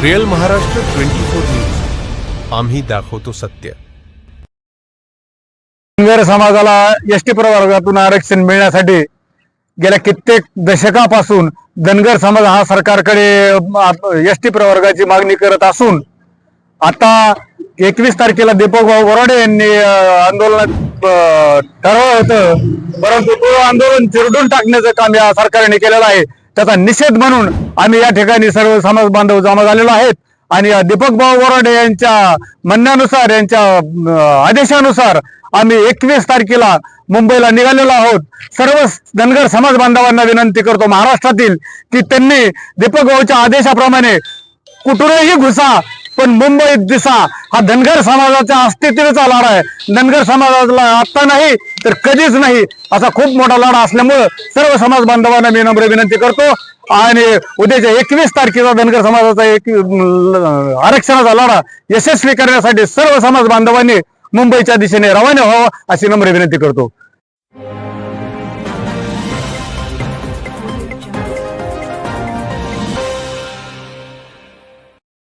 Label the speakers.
Speaker 1: Real Maharashtra 24 news, आम्ही दाखवतो सत्य.
Speaker 2: धनगर समाजाला एसटी प्रवर्गातून आरक्षण मिळण्यासाठी गेल्या कित्येक दशकापासून धनगर समाज हा सरकारकडे एसटी प्रवर्गाची मागणी करत असून आता 21 तारखेला दीपकभाऊ बोराडे यांनी आंदोलनात ठरवलं होतं, परंतु तो आंदोलन चिरडून टाकण्याचं काम या सरकारने केलेलं आहे. त्याचा निषेध म्हणून आम्ही या ठिकाणी सर्व समाज बांधव जमा झालेलो आहेत आणि दीपकभाऊ बोराडे यांच्या म्हणण्यानुसार, यांच्या आदेशानुसार आम्ही 21 तारखेला मुंबईला निघालेलो आहोत. सर्व धनगर समाज बांधवांना विनंती करतो महाराष्ट्रातील की त्यांनी दीपकभाऊच्या आदेशाप्रमाणे कुठूनही घुसा पण मुंबईत दिसा. हा धनगर समाजाच्या अस्तित्वाचा लढा आहे. धनगर समाजाला आता नाही तर कधीच नाही असा खूप मोठा लढा असल्यामुळे सर्व समाज बांधवांना मी नम्र विनंती करतो आणि उद्याच्या 21 तारखेला धनगर समाजाचा आरक्षणाचा लढा यशस्वी करण्यासाठी सर्व समाज बांधवांनी मुंबईच्या दिशेने रवाना व्हावं अशी नम्र विनंती करतो.